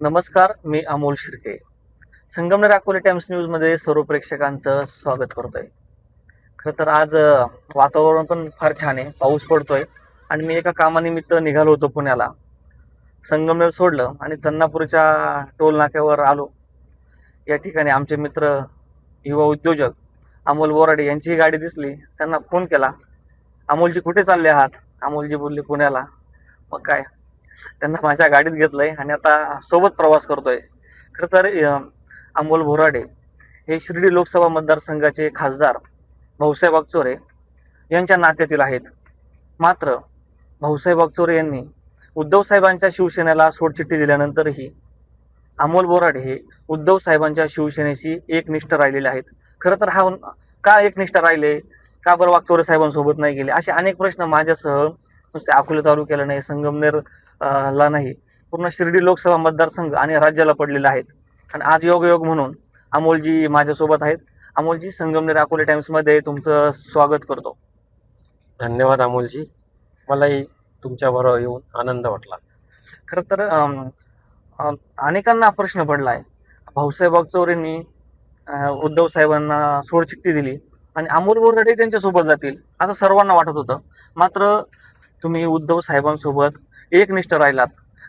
नमस्कार, मी अमोल शिर्के. संगमनेर अकोले टाइम्स न्यूजमध्ये सर्व प्रेक्षकांचं स्वागत करतोय. खरं तर आज वातावरण पण फार छान आहे, पाऊस पडतोय आणि मी एका कामानिमित्त निघालो होतो पुण्याला. संगमनेर सोडलं आणि चन्नापूरच्या टोल नाक्यावर आलो. या ठिकाणी आमचे मित्र युवा उद्योजक अमोल बोराडे यांची गाडी दिसली. त्यांना फोन केला, अमोलजी कुठे चालले आहात? अमोलजी बोलले पुण्याला. मग काय, त्यांना माझ्या गाडीत घेतलंय आणि आता सोबत प्रवास करतोय. खरं तर अमोल बोराडे हे शिर्डी लोकसभा मतदारसंघाचे खासदार भाऊसाहेब वागचोरे यांच्या नात्यातील आहेत. मात्र भाऊसाहेब वागचोरे यांनी उद्धव साहेबांच्या शिवसेनेला सोडचिठ्ठी दिल्यानंतरही अमोल बोराडे हे उद्धव साहेबांच्या शिवसेनेशी एकनिष्ठ राहिलेले आहेत. खरं तर हा का एकनिष्ठ राहिले, का बरं वागचोरे साहेबांसोबत नाही गेले, असे अनेक प्रश्न माझ्यासह नुसते अकोले तालुक्याला नाही, संगमनेर ला नाही, पूर्ण शिर्डी लोकसभा मतदारसंघ आणि राज्याला पडलेले आहेत. आणि आज योगायोग म्हणून अमोलजी माझ्यासोबत आहेत. अमोलजी, संगमनेर अकोले टाइम्समध्ये तुमचं स्वागत करतो. धन्यवाद अमोलजी. मलाही तुमच्याबरोबर येऊन आनंद वाटला. खरं तर अनेकांना प्रश्न पडला आहे, भाऊसाहेब वागचौरेंनी उद्धव साहेबांना सोडचिठ्ठी दिली आणि अमोल बोराडे त्यांच्यासोबत जातील असं सर्वांना वाटत होतं. मात्र तुम्ही उद्धव साहेबांसोबत एकनिष्ठ राहिलात,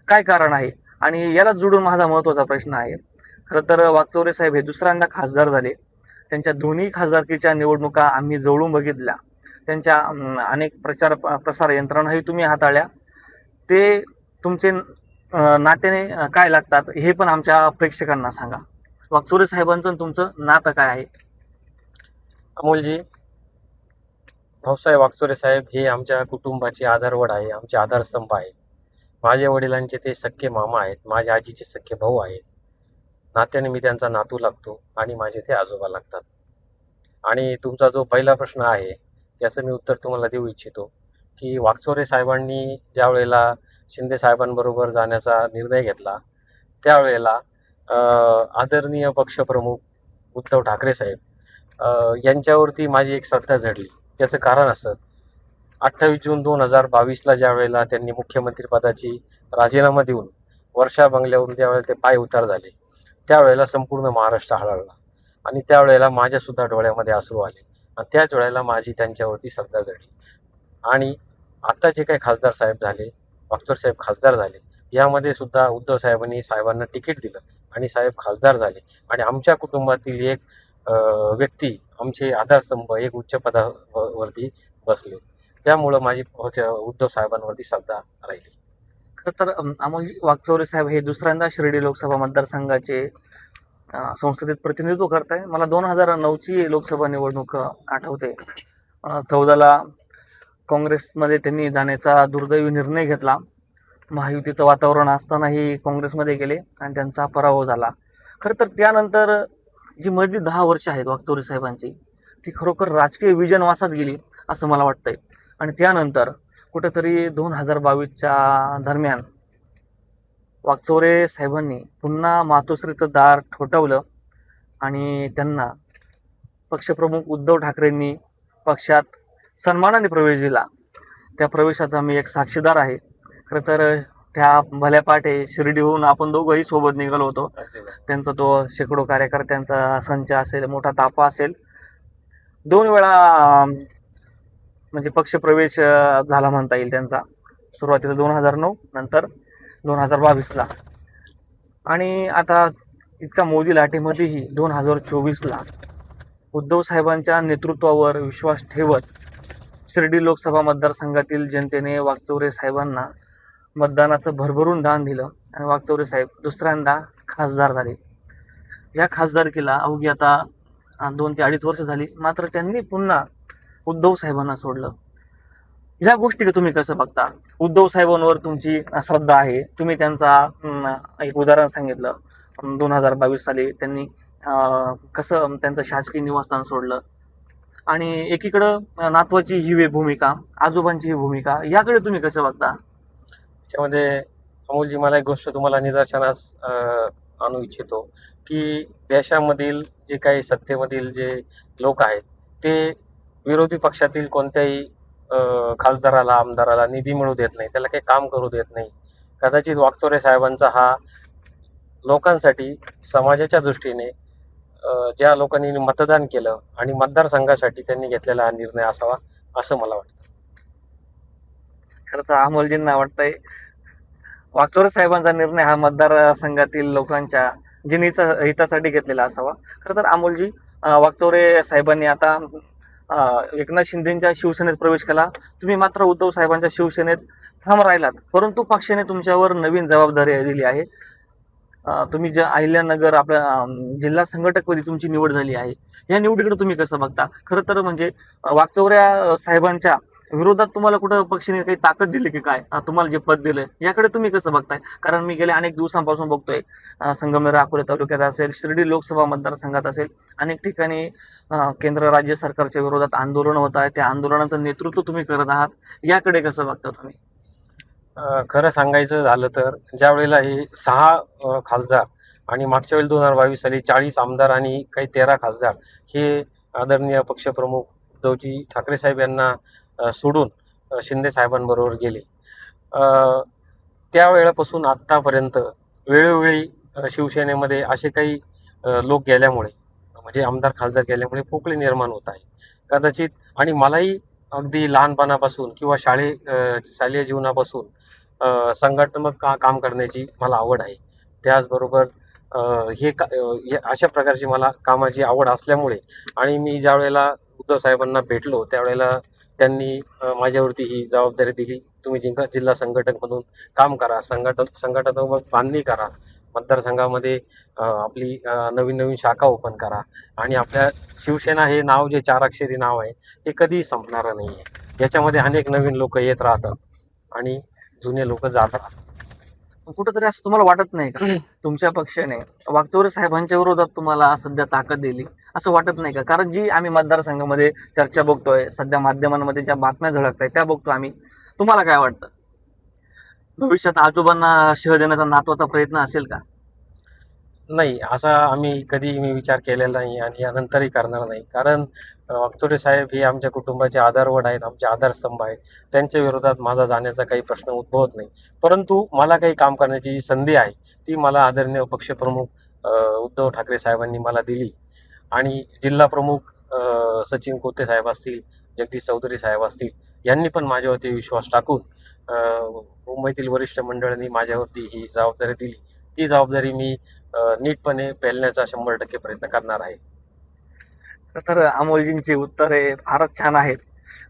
काय कारण आहे? आणि याला जोडून माझा महत्त्वाचा प्रश्न आहे. खरं तर वागचौरे साहेब हे दुसऱ्यांदा खासदार झाले. त्यांच्या दोन्ही खासदारकीच्या निवडणुका आम्ही जवळून बघितल्या. त्यांच्या अनेक प्रसार यंत्रणाही तुम्ही हाताळल्या. ते तुमचे नात्याने काय लागतात हे पण आमच्या प्रेक्षकांना सांगा. वागचौरे साहेबांचं तुमचं नातं काय आहे? अमोलजी, भाऊसाहेब वागचोरे साहेब हे आमच्या कुटुंबाचे आधारवड आहे, आमचे आधारस्तंभ आहेत. माझ्या वडिलांचे ते सख्खे मामा आहेत, माझ्या आजीचे सख्खे भाऊ आहेत. नात्याने मी त्यांचा नातू लागतो आणि माझे ते आजोबा लागतात. आणि तुमचा जो पहिला प्रश्न आहे त्याचं मी उत्तर तुम्हाला देऊ इच्छितो की वागचोरे साहेबांनी ज्या वेळेला शिंदे साहेबांबरोबर जाण्याचा निर्णय घेतला त्यावेळेला आदरणीय पक्षप्रमुख उद्धव ठाकरे साहेब यांच्यावरती माझी एक श्रद्धा झडली. त्याचं कारण असं, 28 जून 2022ला ज्या वेळेला त्यांनी मुख्यमंत्रीपदाची राजीनामा देऊन वर्षा बंगल्यावरून ज्यावेळेला ते पाय उतार झाले त्यावेळेला संपूर्ण महाराष्ट्र हळहळला आणि त्यावेळेला माझ्यासुद्धा डोळ्यामध्ये अश्रू आले आणि त्याच वेळेला माझी त्यांच्यावरती श्रद्धा झडली. आणि आता जे काही खासदार साहेब झाले, वागचोरे साहेब खासदार झाले, यामध्ये सुद्धा उद्धव साहेबांना तिकीट दिलं आणि साहेब खासदार झाले आणि आमच्या कुटुंबातील एक व्यक्ती, आमचे आधारस्तंभ एक उच्च पदावरती बसले. त्यामुळं माझी उद्धव साहेबांवरती श्रद्धा राहिली. खरं तर अमोलजी, वागचौरे साहेब हे दुसऱ्यांदा शिर्डी लोकसभा मतदारसंघाचे संसदेत प्रतिनिधित्व करत आहे. मला 2009ची लोकसभा निवडणूक आठवते. 14ला काँग्रेसमध्ये त्यांनी जाण्याचा दुर्दैवी निर्णय घेतला. महायुतीचं वातावरण असतानाही काँग्रेसमध्ये गेले आणि त्यांचा पराभव झाला. खरं तर त्यानंतर जी मध्ये 10 वर्ष आहेत वागचौरे साहेबांची, ती खरोखर राजकीय विजनवासात गेली असं मला वाटतंय. आणि त्यानंतर कुठेतरी 2022च्या दरम्यान वागचौरे साहेबांनी पुन्हा मातोश्रीचं दार ठोठावलं आणि त्यांना पक्षप्रमुख उद्धव ठाकरेंनी पक्षात सन्मानाने प्रवेश दिला. त्या प्रवेशाचा मी एक साक्षीदार आहे. खरं तर त्या भल्या पाठे शिर्डीहून आपण दोघंही सोबत निघालो होतो. त्यांचा तो शेकडो कार्यकर्त्यांचा संच असेल, मोठा ताफा असेल. 2 वेळा म्हणजे पक्षप्रवेश झाला म्हणता येईल त्यांचा. सुरुवातीला 2009, नंतर 2022ला. आणि आता इतका मोदी लाटेमध्येही 2024ला उद्धव साहेबांच्या नेतृत्वावर विश्वास ठेवत शिर्डी लोकसभा मतदारसंघातील जनतेने वागचौरे साहेबांना मतदानाचं भरभरून दान दिलं आणि वागचौरे साहेब दुसऱ्यांदा खासदार झाले. या खासदारकीला अवघी आता 2 ते 2.5 वर्ष झाली. मात्र त्यांनी पुन्हा उद्धव साहेबांना सोडलं. ह्या गोष्टी तुम्ही कसं बघता? उद्धव साहेबांवर तुमची श्रद्धा आहे, तुम्ही त्यांचा एक उदाहरण सांगितलं. 2022 साली त्यांनी कसं त्यांचं शासकीय निवासस्थान सोडलं आणि एकीकडं नातवाची ही भूमिका, आजोबांची ही भूमिका, याकडे तुम्ही कसं बघता? त्याच्यामध्ये अमोलजी, मला एक गोष्ट तुम्हाला निदर्शनास आणू इच्छितो की देशामधील जे काही सत्तेमधील जे लोक आहेत ते विरोधी पक्षातील कोणत्याही खासदाराला, आमदाराला निधी मिळू देत नाही, त्याला काही काम करू देत नाही. कदाचित वागचौरे साहेबांचा हा लोकांसाठी समाजाच्या दृष्टीने ज्या लोकांनी मतदान केलं आणि मतदारसंघासाठी त्यांनी घेतलेला हा निर्णय असावा असं मला वाटतं. खरंच अमोलजींना वाटतंय वागचौरे साहेबांचा निर्णय हा मतदारसंघातील लोकांच्या हितासाठी घेतलेला असावा. खरं तर अमोलजी, वागचौरे साहेबांनी आता एकनाथ शिंदेच्या शिवसेनेत प्रवेश केला. तुम्ही मात्र उद्धव साहेबांच्या शिवसेनेत ठाम राहिलात, परंतु पक्षाने तुमच्यावर नवीन जबाबदारी दिली आहे. तुम्ही ज्या अहिल्यानगर आपल्या जिल्हा संघटकपदी तुमची निवड झाली आहे. या निवडीकडे तुम्ही कसं बघता? खरं तर म्हणजे वाकचौऱ्या साहेबांच्या विरोधात तुम्हाला कुठं पक्षाने काही ताकद दिली की काय? तुम्हाला जे पद दिलंय याकडे तुम्ही कसं बघताय? कारण मी गेल्या अनेक दिवसांपासून बघतोय, संगमनेर अकोले तालुक्यात असेल, शिर्डी लोकसभा मतदारसंघात असेल, अनेक ठिकाणी केंद्र राज्य सरकारच्या विरोधात आंदोलन होत आहे. त्या आंदोलनाचं नेतृत्व तुम्ही करत आहात. याकडे कसं बघता तुम्ही? खरं सांगायचं झालं तर ज्या वेळेला हे 6 खासदार आणि मागच्या वेळी 2022 साली 40 आमदार आणि काही 13 खासदार हे आदरणीय पक्षप्रमुख उद्धवजी ठाकरे साहेब यांना सोडून शिंदे साहेबांबरोबर गेले. त्यावेळेपासून आत्तापर्यंत वेळोवेळी शिवसेनेमध्ये असे काही लोक गेल्यामुळे म्हणजे आमदार खासदार गेल्यामुळे पोकळी निर्माण होत आहे कदाचित. आणि मलाही अगदी लहानपणापासून किंवा शालेय जीवनापासून संघटनात्मक काम करण्याची मला आवड आहे. त्याचबरोबर हे अशा प्रकारची मला कामाची आवड असल्यामुळे आणि मी ज्या वेळेला उद्धव साहेबांना भेटलो त्यावेळेला त्यांनी माझ्यावरती ही जबाबदारी दिली, तुम्ही जिल्हा संघटक म्हणून काम करा, संघटनात्मक बांधणी करा, मतदारसंघामध्ये आपली नवीन नवीन शाखा ओपन करा आणि आपल्या शिवसेना हे नाव जे 4 अक्षरी नाव आहे हे कधीही संपणारं नाही आहे. याच्यामध्ये अनेक नवीन लोक येत राहतात आणि जुने लोक जात राहतात. कुठंतरी असं तुम्हाला वाटत नाही का तुमच्या पक्षाने वागचौरे साहेबांच्या विरोधात तुम्हाला सध्या ताकद दिली, असं वाटत नाही का? कारण जी आम्ही मतदारसंघामध्ये चर्चा बघतोय, सध्या माध्यमांमध्ये ज्या बातम्या झळकतायत त्या बघतो आम्ही. तुम्हाला काय वाटतं, भविष्यात आजोबांना शिव देण्याचा नातवाचा प्रयत्न असेल का? नाही, असा आम्ही कधी विचार केलेला नाही आणि यानंतरही करणार नाही. कारण वाकचौरे साहेब हे आमच्या कुटुंबाचे आधारवड आहेत, आमचे आधारस्तंभ आहेत. त्यांच्या विरोधात माझा जाण्याचा काही प्रश्न उद्भवत नाही. परंतु मला काही काम करण्याची जी संधी आहे ती मला आदरणीय पक्षप्रमुख उद्धव ठाकरे साहेबांनी मला दिली आणि जिल्हाप्रमुख सचिन कोते साहेब असतील, जगदीश चौधरी साहेब असतील, यांनी पण माझ्यावरती विश्वास टाकून मुंबईतील वरिष्ठ मंडळांनी माझ्यावरती ही जबाबदारी दिली. ती जबाबदारी मी नीटपणे पेलण्याचा 100% प्रयत्न करणार आहे. तर अमोलजींची उत्तरे फारच छान आहेत.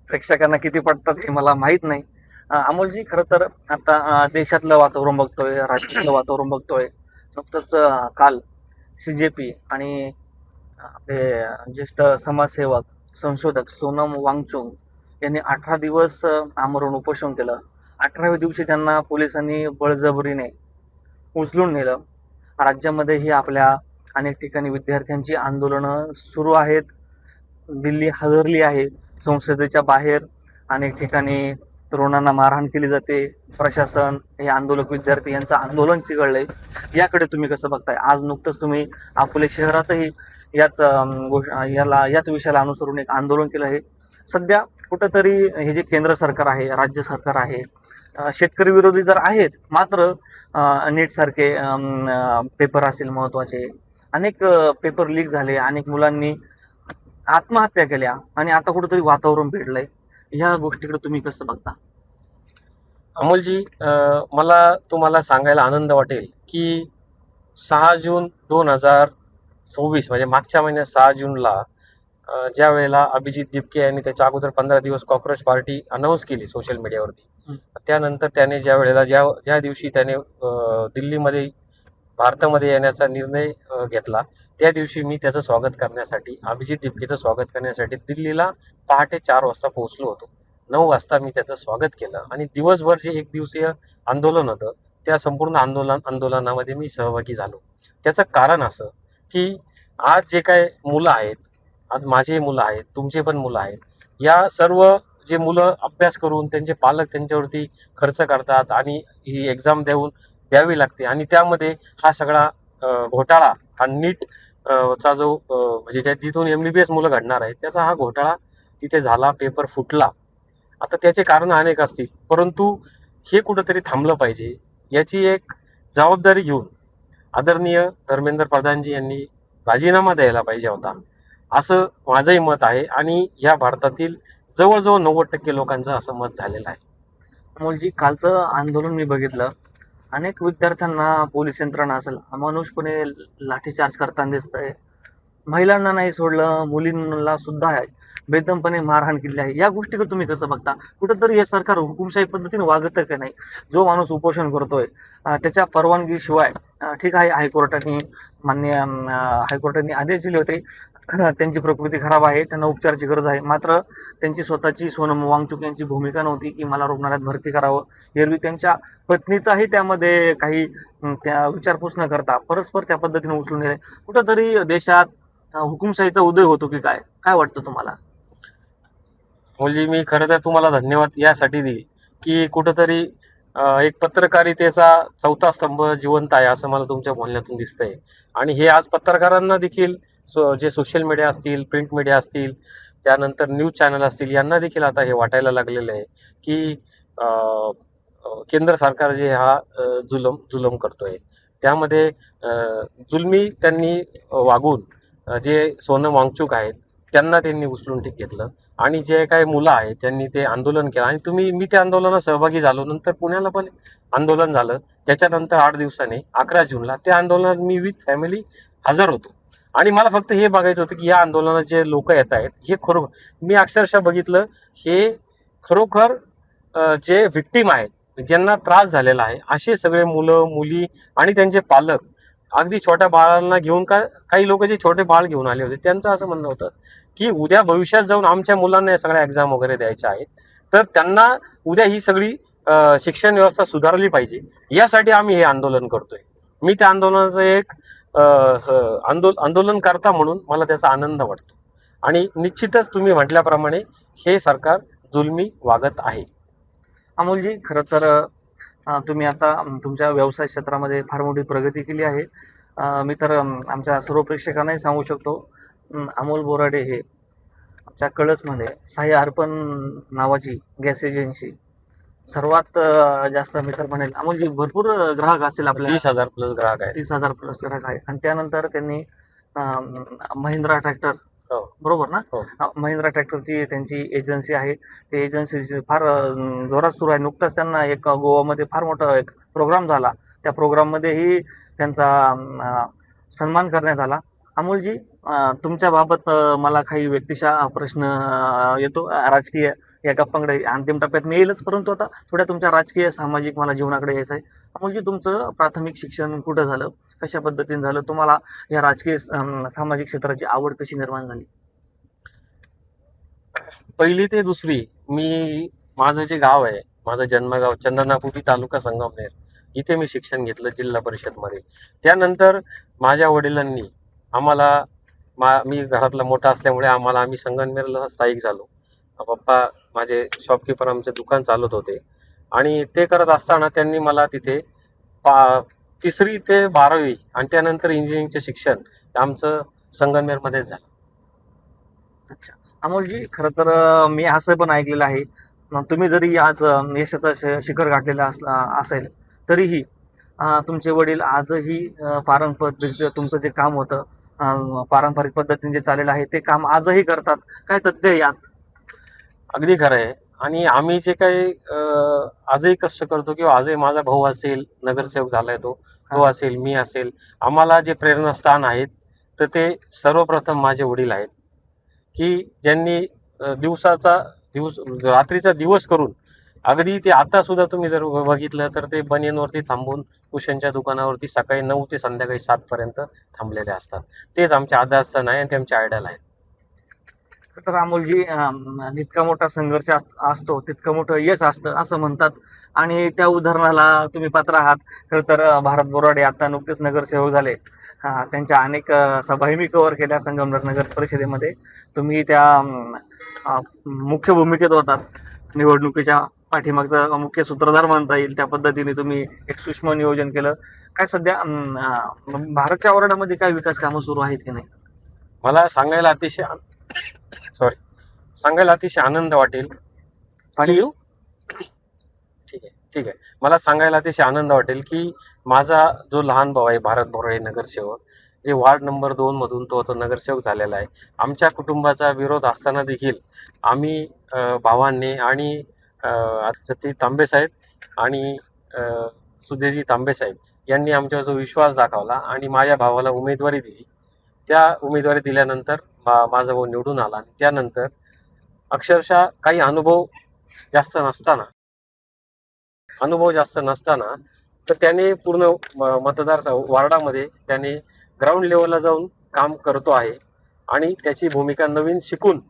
प्रेक्षकांना किती पडतात हे मला माहीत नाही. अमोलजी, खरं तर आता देशातलं वातावरण बघतोय, राज्यातलं वातावरण बघतोय. नुकतंच काल CJP आणि आपले ज्येष्ठ समाजसेवक, संशोधक सोनम वांगचुक यांनी 18 दिवस आमरण उपोषण केलं. 18व्या दिवशी त्यांना पोलिसांनी बळजबरीने उचलून नेलं. राज्यामध्येही आपल्या अनेक ठिकाणी विद्यार्थ्यांची आंदोलनं सुरू आहेत. दिल्ली हादरली आहे. संसदेच्या बाहेर अनेक ठिकाणी तरुणांना मारहाण केली जाते. प्रशासन, हे आंदोलक विद्यार्थी यांचं आंदोलन चिघळलंय. याकडे तुम्ही कसं बघताय? आज नुकतंच तुम्ही अकोले शहरातही याच विषयाला अनुसरून एक आंदोलन केलं आहे. सध्या कुठंतरी हे जे केंद्र सरकार आहे, राज्य सरकार आहे, शेतकरी विरोधी तर आहेत, मात्र नीट सारखे पेपर असेल महत्त्वाचे, अनेक पेपर लीक झाले, अनेक मुलांनी आत्महत्या केल्या आणि आता कुठंतरी वातावरण पेटलंय. ह्या गोष्टीकडे तुम्ही कसं बघता? अमोलजी, मला तुम्हाला सांगायला आनंद वाटेल की 6 जून 2024 म्हणजे मागच्या महिन्यात 6 जूनला ज्या वेळेला अभिजित दिपके यांनी त्याच्या अगोदर 15 दिवस कॉक्रोच पार्टी अनाऊन्स केली सोशल मीडियावरती, त्यानंतर त्याने ज्या दिवशी त्याने दिल्लीमध्ये भारतामध्ये येण्याचा निर्णय घेतला, त्या दिवशी मी त्याचं स्वागत करण्यासाठी, अभिजित दिपकेचं स्वागत करण्यासाठी दिल्लीला पहाटे 4 वाजता पोहोचलो होतो. 9 वाजता मी त्याचं स्वागत केलं आणि दिवसभर जे 1 दिवसीय आंदोलन होतं त्या संपूर्ण आंदोलनामध्ये मी सहभागी झालो. त्याचं कारण असं की आज जे काय मुलं आहेत, आज माझे मुलं आहेत, तुमचे पण मुलं आहेत, या सर्व जे मुलं अभ्यास करून त्यांचे पालक त्यांच्यावरती खर्च करतात आणि ही एक्झाम द्यावी लागते आणि त्यामध्ये हा सगळा घोटाळा, हा नीट चा जो म्हणजे जिथून MBBS मुलं घडणार आहे त्याचा हा घोटाळा तिथे झाला, पेपर फुटला. आता त्याचे कारण अनेक असतील, परंतु हे कुठंतरी थांबलं पाहिजे याची एक जबाबदारी घेऊन आदरणीय धर्मेंद्र प्रधानजी यांनी राजीनामा द्यायला पाहिजे होता, असं माझंही मत आहे. आणि या भारतातील जवळजवळ 90% लोकांचं असं मत झालेलं आहे. अमोलजी, कालचं आंदोलन मी बघितलं. अनेक विद्यार्थ्यांना पोलीस यंत्रणा असेल अमानुषपणे लाठीचार्ज करताना दिसतंय. महिलांना नाही सोडलं, मुलींना सुद्धा आहे बेदमपणे मारहाण केली आहे. या गोष्टीकडे तुम्ही कसं बघता? कुठंतरी हे सरकार हुकुमशाही पद्धतीने वागतं का नाही? जो माणूस उपोषण करतोय त्याच्या परवानगीशिवाय ठीक आहे, हायकोर्टाने आदेश दिले होते. त्यांची प्रकृती खराब आहे, त्यांना उपचाराची गरज आहे. मात्र त्यांची स्वतःची सोनम वांगचुक यांची भूमिका नव्हती की मला रुग्णालयात भरती करावं. एरवी त्यांच्या पत्नीचाही त्यामध्ये काही त्या विचारपूस न करता परस्पर त्या पद्धतीने उचलून नेले. कुठंतरी देशात हुकुमशाहीचा उदय होतो की काय? काय वाटतं तुम्हाला? म्हणजे मी खरं तर तुम्हाला धन्यवाद यासाठी देईल की कुठंतरी एक पत्रकारितेचा चौथा स्तंभ जिवंत आहे असं मला तुमच्या बोलण्यातून दिसतंय. आणि हे आज पत्रकारांना देखील जे सोशल मीडिया असतील, प्रिंट मीडिया असतील, त्यानंतर न्यूज चॅनल असतील, यांना देखील आता हे वाटायला लागलेलं आहे की केंद्र सरकार जे हा जुलम करतोय, त्यामध्ये जुलमी त्यांनी वागून जे सोनम वांगचुक आहेत त्यांना त्यांनी उचलून घेतलं. आणि जे काही मुलं आहेत त्यांनी ते आंदोलन केलं. आणि मी त्या आंदोलनात सहभागी झालो. नंतर पुण्याला पण आंदोलन झालं. त्याच्यानंतर 8 दिवसांनी 11 जूनला त्या आंदोलनात मी विथ फॅमिली हजर होतो. आणि मला फक्त हे बघायचं होतं की या आंदोलनात जे लोक येत आहेत हे खरोखर, मी अक्षरशः बघितलं, हे खरोखर जे व्हिक्टीम आहेत, ज्यांना त्रास झालेला आहे, असे सगळे मुलं मुली आणि त्यांचे पालक, अगदी छोट्या बाळांना घेऊन, काही लोक जे छोटे बाळ घेऊन आले होते, त्यांचं असं म्हणणं होतं की उद्या भविष्यात जाऊन आमच्या मुलांना या सगळ्या एक्झाम वगैरे द्यायच्या आहेत, तर त्यांना उद्या ही सगळी शिक्षण व्यवस्था सुधारली पाहिजे, यासाठी आम्ही हे आंदोलन करतोय. मी त्या आंदोलनाचं एक आंदोलनकर्ता म्हणून मला त्याचा आनंद वाटतो. आणि निश्चितच तुम्ही म्हटल्याप्रमाणे हे सरकार जुलमी वागत आहे. अमोलजी, खरं तर तुम्ही आता तुमच्या व्यवसाय क्षेत्रामध्ये फार मोठी प्रगती केली आहे. मी तर आमच्या सर्व प्रेक्षकांनाही सांगू शकतो, अमोल बोराडे हे आमच्या कळसमध्ये साई अर्पण नावाची गॅस एजन्सी सर्वात जास्त मी तर म्हणेल. अमोलजी, भरपूर ग्राहक असतील आपल्या. 30,000 प्लस ग्राहक आहेत. 30,000 प्लस ग्राहक आहे. आणि त्यानंतर त्यांनी महिंद्रा ट्रॅक्टर, हो. बरोबर ना? हो. महिंद्रा ट्रॅक्टरची त्यांची एजन्सी आहे. ते एजन्सी फार जोरात सुरू आहे. नुकताच त्यांना एक गोवामध्ये फार मोठा एक प्रोग्राम झाला. त्या प्रोग्राममध्येही त्यांचा सन्मान करण्यात आला. अमोलजी, तुमच्या बाबत मला काही व्यक्तिशः प्रश्न येतो. राजकीय या गप्पांकडे अंतिम टप्प्यात मी येईलच, परंतु आता थोड्या तुमच्या राजकीय सामाजिक मला जीवनाकडे यायचं आहे. अमोलजी, तुमचं प्राथमिक शिक्षण कुठं झालं? कशा पद्धतीने झालं? तुम्हाला या राजकीय सामाजिक क्षेत्राची आवड कशी निर्माण झाली? पहिली ते दुसरी माझं जे गाव आहे, माझं जन्मगाव चंदनापुरी, तालुका संगमनेर, इथे मी शिक्षण घेतलं जिल्हा परिषदमध्ये. त्यानंतर माझ्या वडिलांनी आम्हाला, मी घरातला मोठा असल्यामुळे आम्ही संगमनेरला स्थायिक झालो. पप्पा माझे शॉपकीपर आमचे दुकान चालवत होते. आणि ते करत असताना त्यांनी मला तिथे 3री ते 12वी आणि त्यानंतर इंजिनिअरिंगचे शिक्षण आमचं संगमनेरमध्येच झालं. अच्छा. अमोलजी, खरं तर मी असं पण ऐकलेलं आहे, तुम्ही जरी आज यशाचं शिखर गाठलेलं असेल तरीही तुमचे वडील आजही पारंपरिक तुमचं जे काम होतं, पारंपरिक पद्धतीने जे चाललेलं आहे ते काम आजही करतात. काय तथ्य आहे यात? अगदी खरं आहे. आणि आम्ही जे काही आजही कष्ट करतो, किंवा आजही माझा भाऊ असेल, नगरसेवक झालाय तो असेल, मी असेल, आम्हाला जे प्रेरणास्थान आहेत तर ते सर्वप्रथम माझे वडील आहेत, की ज्यांनी रात्रीचा दिवस करून, अगदी ते आता सुद्धा तुम्ही जर बघितलं तर ते बनियनवरती थांबून कुशनच्या दुकानावरती सकाळी 9 ते संध्याकाळी 7 पर्यंत थांबलेले असतात. तेच आमचे आधारस्थान आहे आणि ते आमचे आयडल आहेत. तर अमोलजी, जितका मोठा संघर्ष असतो तितकं मोठं यश असतं असं म्हणतात. आणि त्या उदाहरणाला तुम्ही पात्र आहात. खरं तर भारत बोराडे आता नुकतेच नगरसेवक झाले. त्यांच्या अनेक सभाही मी कव्हर केल्या संगमनेर नगर परिषदेमध्ये. तुम्ही त्या मुख्य भूमिकेत होतात. निवडणुकीच्या पाठीमागचा मुख्य सूत्रधार म्हणता येईल. त्या पद्धतीने तुम्ही एक सूक्ष्म नियोजन केलं. काय सध्या भारतच्या वॉर्डामध्ये काय विकास कामं सुरू आहेत की नाही? मला सांगायला अतिशय आनंद वाटेल. पाणी येऊ? ठीक आहे. ठीक आहे. मला सांगायला अतिशय आनंद वाटेल की माझा जो लहान भाऊ आहे भारत बोराडे नगरसेवक, जे वार्ड नंबर 2 मधून तो आता नगरसेवक झालेला आहे. आमच्या कुटुंबाचा विरोध असताना देखील आम्ही भावांनी आणि सतीश तांबे साहेब आणि सुधीरजी तांबे साहेब यांनी आमच्यावर जो विश्वास दाखवला आणि माझ्या भावाला उमेदवारी दिली. त्या उमेदवारी दिल्यानंतर माझा भाऊ निवडून आला आणि त्यानंतर अक्षरशः काही जास्त नसताना जास्त नसताना तर त्याने पूर्ण मतदार वार्डामध्ये त्याने ग्राउंड लेवलला जाऊन काम करतो आहे आणि त्याची भूमिका नवीन शिकून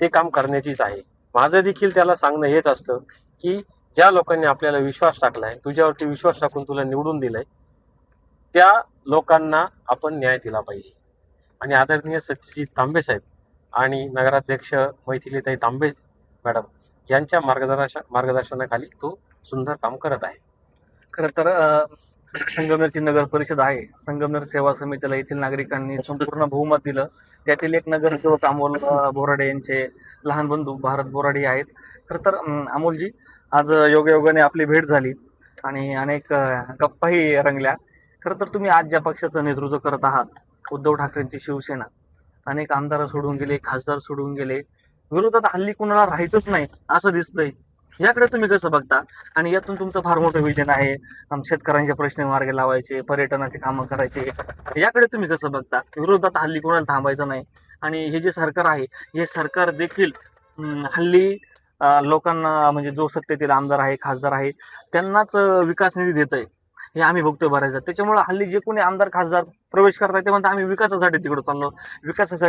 ते काम करण्याचीच आहे. माझं देखील त्याला सांगणं हेच असतं की ज्या लोकांनी आपल्याला विश्वास टाकलाय, तुझ्यावरती विश्वास टाकून तुला निवडून दिलंय, त्या लोकांना आपण न्याय दिला पाहिजे. आणि आदरणीय सत्यजित तांबे साहेब आणि नगराध्यक्ष मैथिलीताई तांबे मॅडम यांच्या मार्गदर्शनाखाली तो सुंदर काम करत आहे. खरं तर संगमनेरची नगर परिषद आहे. संगमनेर सेवा समितीला येथील नागरिकांनी संपूर्ण बहुमत दिलं. त्यातील एक नगरसेवक अमोल बोराडे यांचे लहान बंधू भारत बोराडे आहेत. खरं तर अमोलजी, आज योगायोगाने आपली भेट झाली आणि अनेक गप्पाही रंगल्या. खरं तर तुम्ही आज ज्या पक्षाचं नेतृत्व करत आहात, उद्धव ठाकरेंची शिवसेना, अनेक आमदार सोडून गेले, खासदार सोडून गेले, विरोधात हल्ली कुणाला राहायचंच नाही असं दिसतंय. याकडे तुम्ही कसं बघता? आणि यातून तुमचं फार मोठं विजन आहे, शेतकऱ्यांचे प्रश्न मार्गी लावायचे, पर्यटनाचे कामं करायचे. याकडे तुम्ही कसं बघता? विरोधात हल्ली कोणाला थांबायचं नाही आणि हे जे सरकार आहे, हे सरकार देखील हल्ली लोकांना, म्हणजे जो सत्तेतील आमदार आहे, खासदार आहे, त्यांनाच विकास निधी देत आहे, हे आम्ही बघतोय बऱ्याचदा. त्याच्यामुळे हल्ली जे कोणी आमदार खासदार प्रवेश करताय ते म्हणतात आम्ही विकासासाठी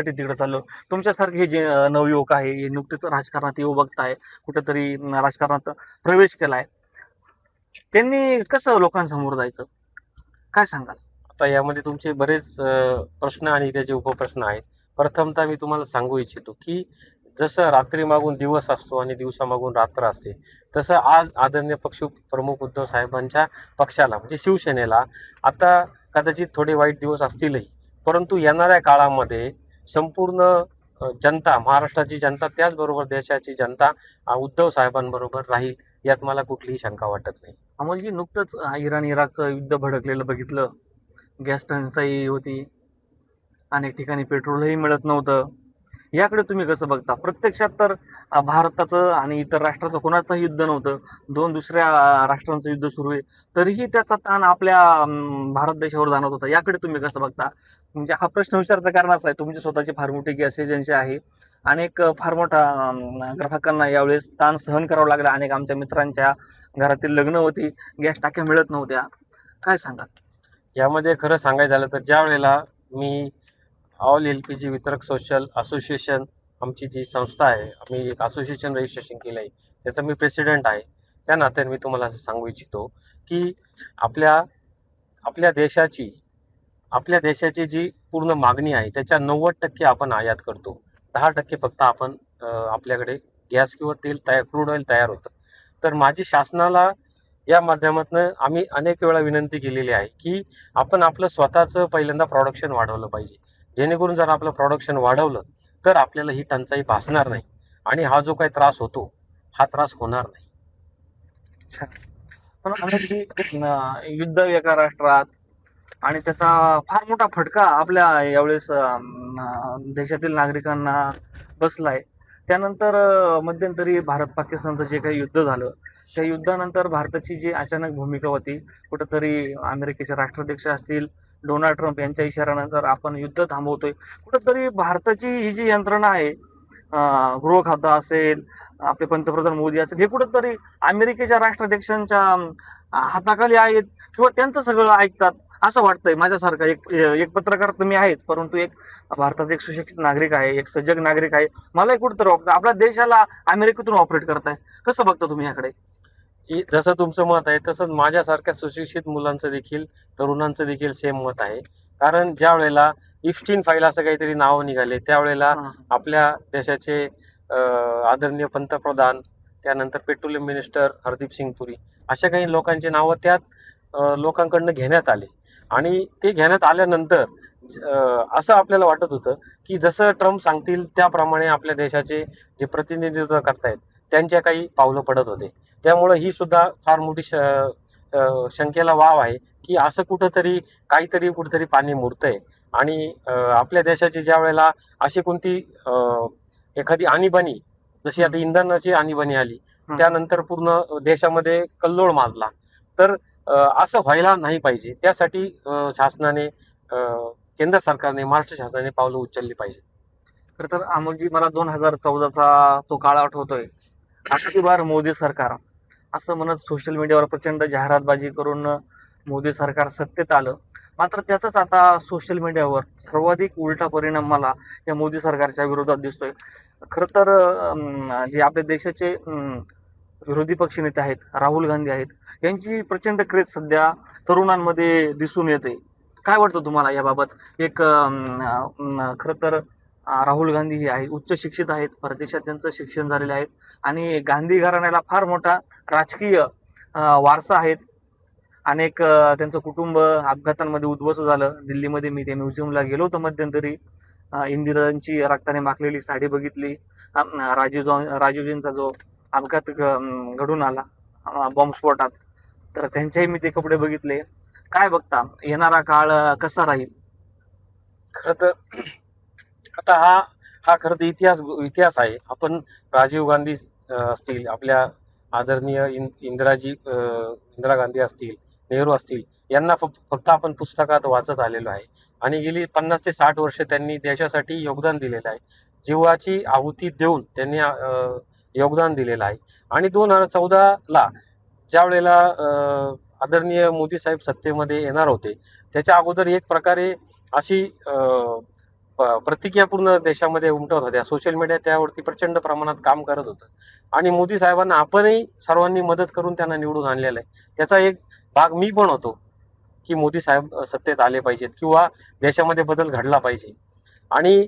तिकडे चाललो. तुमच्यासारखे हे जे नवयुवक आहे, हे नुकतेच राजकारणात येऊ बघताय, कुठेतरी राजकारणात प्रवेश केलाय, त्यांनी कसं लोकांसमोर जायचं, काय सांगाल? आता यामध्ये तुमचे बरेच प्रश्न आणि त्याचे उपप्रश्न आहेत. प्रथमतः मी तुम्हाला सांगू इच्छितो की जसं रात्री मागून दिवस असतो आणि दिवसामागून रात्र असते, तसं आज आदरणीय पक्ष प्रमुख उद्धव साहेबांच्या पक्षाला म्हणजे शिवसेनेला आता कदाचित थोडे वाईट दिवस असतीलही, परंतु येणाऱ्या काळामध्ये संपूर्ण जनता, महाराष्ट्राची जनता, त्याचबरोबर देशाची जनता उद्धव साहेबांबरोबर राहील, यात मला कुठलीही शंका वाटत नाही. अमोलजी, नुकतंच इराण इराकचं युद्ध भडकलेलं बघितलं. गॅस टंचाई होती, अनेक ठिकाणी पेट्रोलही मिळत नव्हतं. याकडे तुम्ही कसं बघता? प्रत्यक्षात तर भारताचं आणि इतर राष्ट्राचं कोणाचंही युद्ध नव्हतं, दोन दुसऱ्या राष्ट्रांचं युद्ध सुरू आहे, तरीही त्याचा ताण आपल्या भारत देशावर जाणवत होता. याकडे तुम्ही कसं बघता? म्हणजे हा प्रश्न विचारायचं कारण असं आहे, तुमची स्वतःची फार मोठी गॅस एजन्सी आहे, अनेक फार मोठा ग्राहकांना यावेळेस ताण सहन करावा लागला. अनेक आमच्या मित्रांच्या घरातील लग्न होती, गॅस टाक्या मिळत नव्हत्या. काय सांगा? यामध्ये खरं सांगायचं झालं तर ज्या वेळेला मी ऑल LPG वितरक सोशल असोसिएशन, आमची जी संस्था आहे, आम्ही एक असोसिएशन रजिस्ट्रेशन केलं आहे, त्याचा मी प्रेसिडेंट आहे. त्या नात्याने मी तुम्हाला असं सांगू इच्छितो की आपल्या देशाची जी पूर्ण मागणी आहे त्याच्या 90% आपण आयात करतो. 10% फक्त आपण आपल्याकडे गॅस किंवा तेल क्रूड ऑइल तयार होतं. तर माझी शासनाला या माध्यमातून आम्ही अनेक वेळा विनंती केलेली आहे की आपण आपलं स्वतःचं पहिल्यांदा प्रोडक्शन वाढवलं पाहिजे, जेणेकरून जर आपलं प्रोडक्शन वाढवलं तर आपल्याला ही टंचाई भासणार नाही आणि हा जो काही त्रास होतो हा त्रास होणार नाही. पण युद्ध एका राष्ट्रात आणि त्याचा फार मोठा फटका आपल्या यावेळेस देशातील नागरिकांना बसलाय. त्यानंतर मध्यंतरी भारत पाकिस्तानचं जे काही युद्ध झालं, त्या युद्धानंतर भारताची जी अचानक भूमिका होती, कुठंतरी अमेरिकेचे राष्ट्राध्यक्ष असतील, डोनाल्ड ट्रम्प यांच्या इशाऱ्यानंतर आपण युद्ध थांबवतोय, कुठंतरी भारताची ही जी यंत्रणा आहे, गृह खातं असेल, आपले पंतप्रधान मोदी असेल, हे कुठंतरी अमेरिकेच्या राष्ट्राध्यक्षांच्या हाताखाली आहेत किंवा त्यांचं सगळं ऐकतात असं वाटतंय. माझ्यासारखा एक पत्रकार तुम्ही आहेच, परंतु एक भारताचा एक सुशिक्षित नागरिक आहे, एक सजग नागरिक आहे, मलाही कुठंतरी वाटतं आपल्या देशाला अमेरिकेतून ऑपरेट करताय. कसं बघता तुम्ही याकडे? जसं तुमचं मत आहे तसंच माझ्यासारख्या सुशिक्षित मुलांचं देखील, तरुणांचं देखील सेम मत आहे. कारण ज्या वेळेला इफ्स्टीन फाईल असं काहीतरी नाव निघाले, त्यावेळेला आपल्या देशाचे आदरणीय पंतप्रधान, त्यानंतर पेट्रोलियम मिनिस्टर हरदीप सिंग पुरी, अशा काही लोकांची नावं त्यात लोकांकडनं घेण्यात आले आणि ते घेण्यात आल्यानंतर असं आपल्याला वाटत होतं की जसं ट्रम्प सांगतील त्याप्रमाणे आपल्या देशाचे जे प्रतिनिधित्व करतायत त्यांच्या काही पावलं पडत होते. त्यामुळं ही सुद्धा फार मोठी शंकेला वाव आहे की असं कुठंतरी काहीतरी कुठंतरी पाणी मुरतंय. आणि आपल्या देशाची ज्या वेळेला अशी कोणती एखादी आणीबाणी, जशी आता इंधनाची आणीबाणी आली, त्यानंतर पूर्ण देशामध्ये कल्लोळ माजला. तर असं व्हायला नाही पाहिजे. त्यासाठी शासनाने, केंद्र सरकारने, महाराष्ट्र शासनाने पावलं उचलली पाहिजे. खरं तर अमोलजी, मला 2014चा तो काळ आठवतोय. आठवती बार मोदी सरकार असं म्हणत सोशल मीडियावर प्रचंड जाहिरातबाजी करून मोदी सरकार सत्तेत आलं. मात्र त्याचाच आता सोशल मीडियावर सर्वाधिक उलटा परिणाम मला या मोदी सरकारच्या विरोधात दिसतोय. खरं तर जे आपल्या देशाचे विरोधी पक्षनेते आहेत, राहुल गांधी आहेत, यांची प्रचंड क्रेज सध्या तरुणांमध्ये दिसून येते. काय वाटतं तुम्हाला याबाबत? एक खरं तर राहुल गांधी हे आहेत, उच्च शिक्षित आहेत, परदेशात त्यांचं शिक्षण झालेलं आहे आणि गांधी घराण्याला फार मोठा राजकीय वारसा आहे. अनेक त्यांचं कुटुंब अपघातांमध्ये उद्ध्वस्त झालं. दिल्लीमध्ये मी त्या म्युझियमला गेलो होतो मध्यंतरी. इंदिरांची रक्ताने माखलेली साडी बघितली. राजीवजींचा जो अपघात घडून आला बॉम्बस्फोटात, तर त्यांचेही मी ते कपडे बघितले. काय बघता, येणारा काळ कसा राहील? खरं तर आता हा खरं तर इतिहास आहे. आपण राजीव गांधी असतील, आपल्या आदरणीय इंदिरा गांधी असतील, नेहरू असतील, यांना फक्त आपण पुस्तकात वाचत आलेलो आहे. आणि गेली 50 ते 60 वर्ष त्यांनी देशासाठी योगदान दिलेलं आहे. जीवाची आहुती देऊन त्यांनी योगदान दिलेलं आहे. आणि 2014ला ज्या वेळेला आदरणीय मोदी साहेब सत्तेमध्ये येणार होते, त्याच्या अगोदर एक प्रकारे अशी प्रतिक्रिया पूर्ण देशामध्ये उमटत होत्या. सोशल मीडिया त्यावरती प्रचंड प्रमाणात काम करत होतं. आणि मोदी साहेबांना आपणही सर्वांनी मदत करून त्यांना निवडून आणलेलं आहे. त्याचा एक भाग मी पण होतो की मोदी साहेब सत्तेत आले पाहिजेत किंवा देशामध्ये बदल घडला पाहिजे. आणि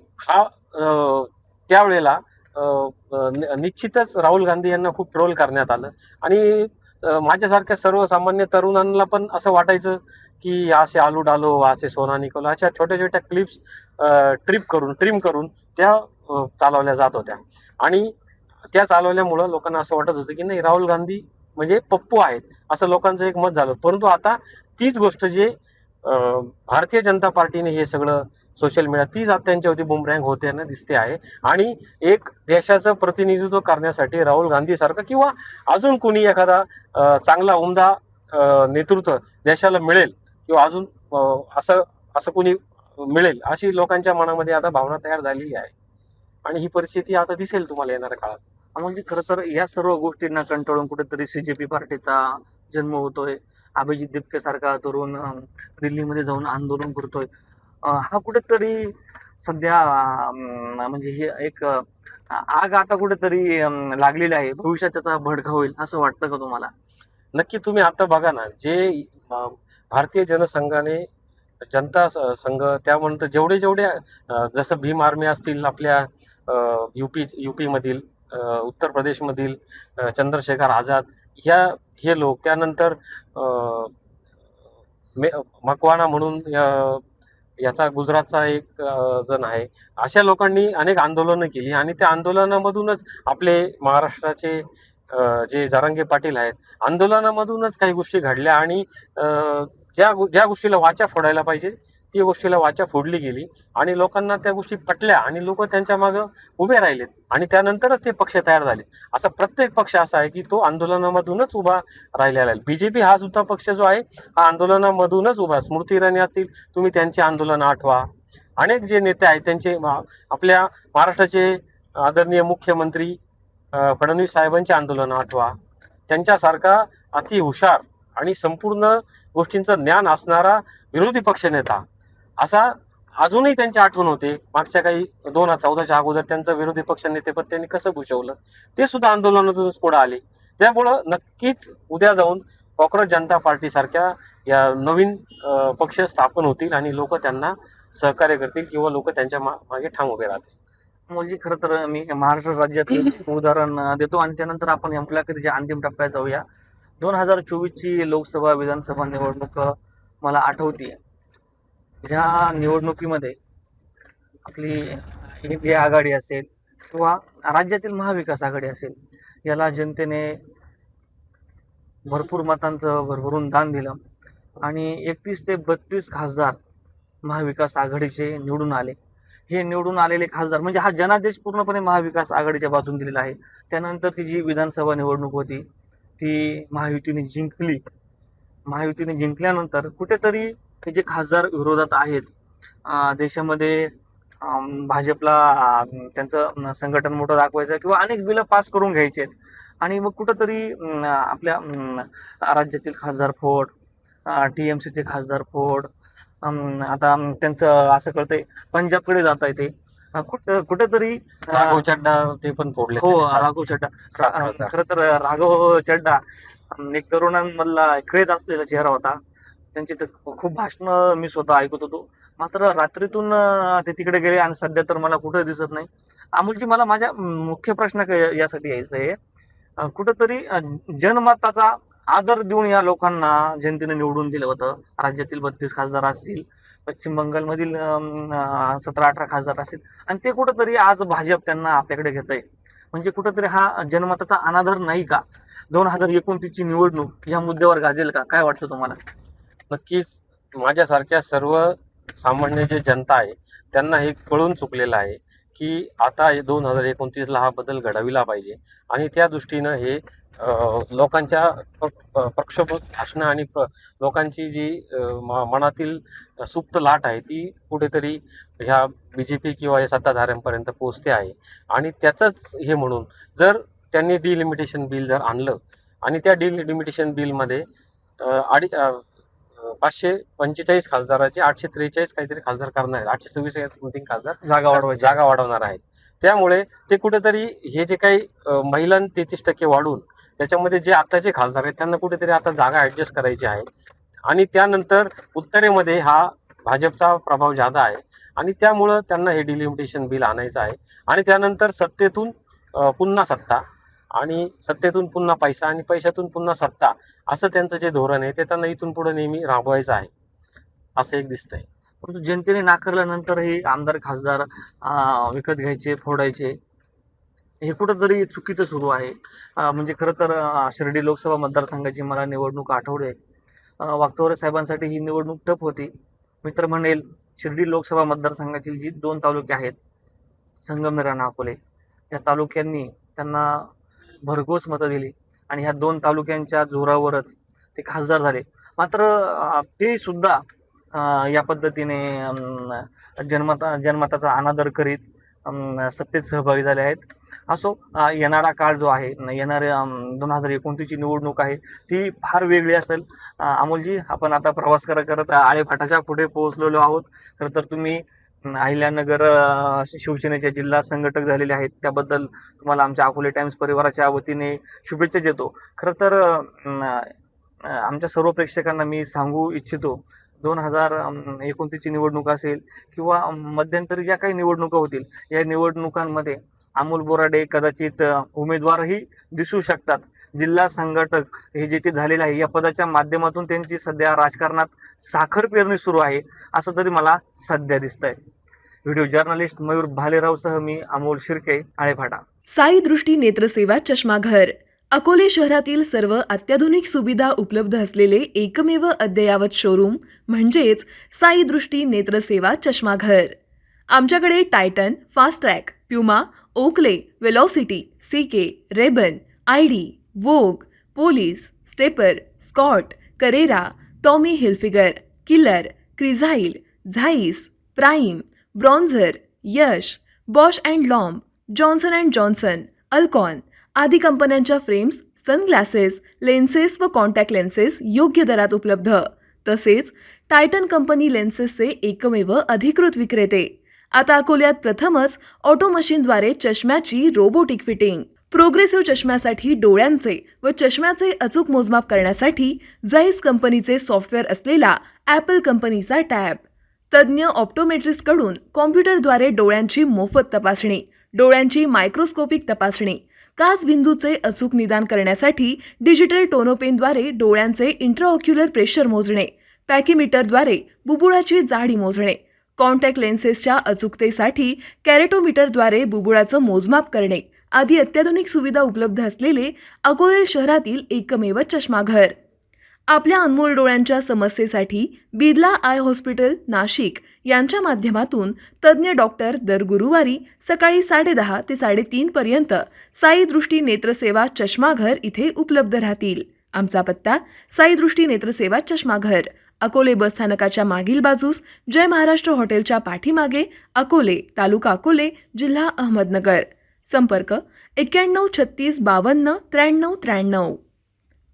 त्यावेळेला निश्चितच राहुल गांधी यांना खूप ट्रोल करण्यात आलं. आणि माझ्यासारख्या सर्वसामान्य तरुणांना पण असं वाटायचं की असे आलू डालो, असे सोना निकलो, अशा छोट्या छोट्या क्लिप्स ट्रिम करून त्या चालवल्या जात होत्या. आणि त्या चालवल्यामुळं लोकांना असं वाटत होतं की नाही, राहुल गांधी म्हणजे पप्पू आहेत, असं लोकांचं एक मत झालं. परंतु आता तीच गोष्ट जे भारतीय जनता पार्टीने हे सगळं सोशल मीडिया, तीच आता त्यांच्यावरती बुमरँग होताना दिसते आहे. आणि एक देशाचं प्रतिनिधित्व करण्यासाठी राहुल गांधी सारखं किंवा अजून कोणी एखादा चांगला उमदा नेतृत्व देशाला मिळेल किंवा अजून असं कोणी मिळेल, अशी लोकांच्या मनामध्ये आता भावना तयार झालेली आहे. आणि ही परिस्थिती आता दिसेल तुम्हाला येणाऱ्या काळात. म्हणजे खरं तर या सर्व गोष्टींना कंटाळून कुठेतरी CJP पार्टीचा जन्म होतोय. अभिजित दिपके सारखा तरुण दिल्लीमध्ये जाऊन आंदोलन करतोय. हा कुठेतरी सध्या म्हणजे हे एक आग आता कुठेतरी लागलेली आहे. भविष्यात त्याचा भडका होईल असं वाटतं का तुम्हाला? नक्की. तुम्ही आता बघा ना, जे भारतीय जनसंघाने, जनता संघ, त्यानंतर जेवढे जसं भीम आर्मी असतील, आपल्या युपी मधील, उत्तर प्रदेशमधील चंद्रशेखर आझाद, हे लोक, त्यानंतर मकवाना म्हणून याचा गुजरातचा एक जण आहे. अशा लोकांनी अनेक आंदोलनं केली आणि त्या आंदोलनामधूनच आपले महाराष्ट्राचे जे जरांगे पाटील आहेत, आंदोलनामधूनच काही गोष्टी घडल्या. आणि ज्या गोष्टीला वाचा फोडायला पाहिजे ती गोष्टीला वाचा फोडली गेली आणि लोकांना त्या गोष्टी पटल्या आणि लोक त्यांच्या मागं उभे राहिलेत. आणि त्यानंतरच ते पक्ष तयार झाले. असा प्रत्येक पक्ष असा आहे की तो आंदोलनामधूनच उभा राहिलेला आहे. BJP हा सुद्धा पक्ष जो आहे हा आंदोलनामधूनच उभा. स्मृती इराणी असतील, तुम्ही त्यांची आंदोलन आठवा. अनेक जे नेते आहेत त्यांचे, आपल्या महाराष्ट्राचे आदरणीय मुख्यमंत्री फडणवीस साहेबांचे आंदोलन आठवा. त्यांच्यासारखा अति हुशार आणि संपूर्ण गोष्टींचं ज्ञान असणारा विरोधी पक्षनेता असा अजूनही त्यांची आठवण होते. मागच्या काही 2014च्या अगोदर त्यांचं विरोधी पक्षनेतेपद त्यांनी कसं भूषवलं, ते सुद्धा आंदोलनातूनच पुढे आले. त्यामुळं नक्कीच उद्या जाऊन कॉक्रोच जनता पार्टी सारख्या या नवीन पक्ष स्थापन होतील आणि लोक त्यांना सहकार्य करतील किंवा लोक त्यांच्या मागे ठाम उभे राहतील. म्हणजे खरं तर मी महाराष्ट्र राज्यात उदाहरण देतो आणि त्यानंतर आपण या मुलाखतीच्या अंतिम टप्प्यात जाऊया. 2024ची लोकसभा विधानसभा निवडणूक मला आठवतीये. ह्या निवडणुकीमध्ये आपली इंडिया आघाडी असेल किंवा राज्यातील महाविकास आघाडी असेल, याला जनतेने भरपूर मतांचं भरभरून दान दिलं आणि 31 ते 32 खासदार महाविकास आघाडीचे निवडून आले. हे निवडून आलेले खासदार म्हणजे हा जनादेश पूर्णपणे महाविकास आघाडीच्या बाजून दिलेला आहे. त्यानंतरची जी विधानसभा निवडणूक होती ती महायुतीने जिंकली. महायुतीने जिंकल्यानंतर कुठेतरी ते जे खासदार विरोधात आहेत, देशामध्ये भाजपला त्यांचं संघटन मोठं दाखवायचं किंवा अनेक बिलं पास करून घ्यायचे आणि मग कुठंतरी आपल्या राज्यातील खासदार फोड, TMCचे खासदार फोड, आता त्यांचं असं कळतंय पंजाबकडे जात आहे ते. कुठेतरी राघव चड्डा ते पण फोडले हो, त्यांनी राघव चड्डा. 7,000. खरं तर राघव चड्डा एक तरुणांमधला क्रेज असलेला चेहरा होता. त्यांची तर खूप भाषणं मी स्वतः ऐकत होतो. मात्र रात्रीतून ते तिकडे गेले आणि सध्या तर मला कुठं दिसत नाही. अमोलजी, मला माझ्या मुख्य प्रश्न यासाठी यायचं आहे, कुठंतरी जनमताचा आदर देऊन या लोकांना जनतेने निवडून दिलं होतं. राज्यातील 32 खासदार असतील, पश्चिम बंगालमधील 17-18 खासदार असतील आणि ते कुठंतरी आज भाजप त्यांना आपल्याकडे घेत आहे. म्हणजे कुठंतरी हा जनमताचा अनादर नाही का? 2029 ची निवडणूक या मुद्द्यावर गाजेल का? काय वाटतं तुम्हाला? नक्कीच माझ्यासारख्या सर्व सामान्य जे जनता आहे त्यांना हे कळून चुकलेलं आहे की आता 2029ला हा बदल घडविला पाहिजे आणि त्या दृष्टीनं हे लोकांच्या प्रक्षोभक भाषणं आणि लोकांची जी मनातील सुप्त लाट आहे ती कुठेतरी ह्या BJP किंवा या सत्ताधाऱ्यांपर्यंत पोहोचते आहे. आणि त्याचंच हे म्हणून जर त्यांनी डिलिमिटेशन बिल जर आणलं आणि त्या डिलिमिटेशन बिलमध्ये 545 खासदाराचे 843 काहीतरी खासदार करणार आहेत, 826 समथिंग खासदार जागा वाढवणार आहेत. त्यामुळे ते कुठेतरी हे जे काही महिला 33% वाढून त्याच्यामध्ये जे आताचे खासदार आहेत त्यांना कुठेतरी आता जागा ॲडजस्ट करायची आहे. आणि त्यानंतर उत्तरेमध्ये हा भाजपचा प्रभाव जादा आहे आणि त्यामुळं त्यांना हे डिलिमिटेशन बिल आणायचं आहे. आणि त्यानंतर सत्तेतून पुन्हा सत्ता आणि सत्तेतून पुन्हा पैसा आणि पैशातून पुन्हा सत्ता, असं त्यांचं जे धोरण आहे ते त्यांना इथून पुढे नेहमी राबवायचं आहे असं एक दिसतंय. परंतु जनतेने नाकारल्यानंतरही आमदार खासदार विकत घ्यायचे, फोडायचे, हे कुठंतरी चुकीचं सुरू आहे. म्हणजे खरं तर शिर्डी लोकसभा मतदारसंघाची मला निवडणूक आठवते. वागचौरे साहेबांसाठी ही निवडणूक टफ होती. मी तर म्हणेल शिर्डी लोकसभा मतदारसंघातील जी 2 तालुके आहेत, संगमनेर आणि अकोले, या तालुक्यांनी त्यांना भरघोस मतं दिली आणि ह्या 2 तालुक्यांच्या जोरावरच ते खासदार झाले. मात्र ते सुद्धा या पद्धतीने जनमताचा अनादर करीत सत्तेत सहभागी झाले आहेत. असो, येणारा काळ जो आहे, येणाऱ्या 2029ची निवडणूक आहे ती फार वेगळी असेल. अमोलजी, आपण आता प्रवास करत आळेफाटाच्या पुढे पोहोचलेलो आहोत. खरं तर तुम्ही अहिल्यानगर शिवसेनेचे जिल्हा संघटक झालेले आहेत, त्याबद्दल तुम्हाला आमच्या अकोले टाइम्स परिवाराच्या वतीने शुभेच्छा देतो. खरं तर आमच्या सर्व प्रेक्षकांना मी सांगू इच्छितो, 2029ची निवडणूक असेल किंवा मध्यंतरी ज्या काही निवडणुका होतील, या निवडणुकांमध्ये अमोल बोराडे कदाचित उमेदवारही दिसू शकतात. जिल्हा संघटक हे जे ते झालेले आहे, या पदाच्या माध्यमातून त्यांची सध्या राजकारणात साखर पेरणी सुरू आहे असं तरी मला सध्या दिसतंय. व्हिडिओ जर्नलिस्ट मयूर भालेरावसह मी अमोल शिर्के, आळेफाटा. साई दृष्टी नेत्रसेवा चष्माघर अकोले शहरातील सर्व अत्याधुनिक सुविधा उपलब्ध असलेले एकमेव अद्ययावत शोरूम म्हणजेच साई दृष्टी नेत्रसेवा चष्माघर. आमच्याकडे Titan, Fastrack, Puma, Oakley, Velocity, CK, Ray Ban, ID, Vogue, Police, Stepper, Scott, Carrera, Tommy Hilfiger, Killer, Crizal, Zeiss, Prime, Bronzer, Yash, Bausch and Lomb, Johnson and Johnson, Alcon आदी कंपन्यांच्या फ्रेम्स, सनग्लासेस, लेन्सेस व कॉन्टॅक्ट लेन्सेस योग्य दरात उपलब्ध. तसेच Titan company लेन्सेसचे एकमेव अधिकृत विक्रेते. आता अकोल्यात प्रथमच ऑटो मशीनद्वारे चष्म्याची रोबोटिक फिटिंग. प्रोग्रेसिव्ह चष्म्यासाठी डोळ्यांचे व चष्म्याचे अचूक मोजमाप करण्यासाठी जाईस कंपनीचे सॉफ्टवेअर असलेला ॲपल कंपनीचा टॅब. तज्ज्ञ ऑप्टोमेट्रिस्टकडून कॉम्प्युटरद्वारे डोळ्यांची मोफत तपासणी, डोळ्यांची मायक्रोस्कोपिक तपासणी, काच बिंदूचे अचूक निदान करण्यासाठी डिजिटल टोनोपेनद्वारे डोळ्यांचे इंट्राऑक्युलर प्रेशर मोजणे, पॅकीमीटरद्वारे बुबुळाची जाडी मोजणे, कॉन्टॅक्ट लेन्सेसच्या अचूकतेसाठी कॅरेटोमीटरद्वारे बुबुळाचं मोजमाप करणे आदी अत्याधुनिक सुविधा उपलब्ध असलेले अकोले शहरातील एकमेव चष्माघर. आपल्या अनमोल डोळ्यांच्या समस्येसाठी बिर्ला आय हॉस्पिटल नाशिक यांच्या माध्यमातून तज्ज्ञ डॉक्टर दर गुरुवारी सकाळी 10:30 ते 3:30 पर्यंत साई दृष्टी नेत्रसेवा चष्माघर इथे उपलब्ध राहतील. आमचा पत्ता साई दृष्टी नेत्रसेवा चष्माघर, अकोले बसस्थानकाच्या मागील बाजूस, जय महाराष्ट्र हॉटेलच्या पाठीमागे, अकोले, तालुका अकोले, जिल्हा अहमदनगर. संपर्क 91 36 52 93 93.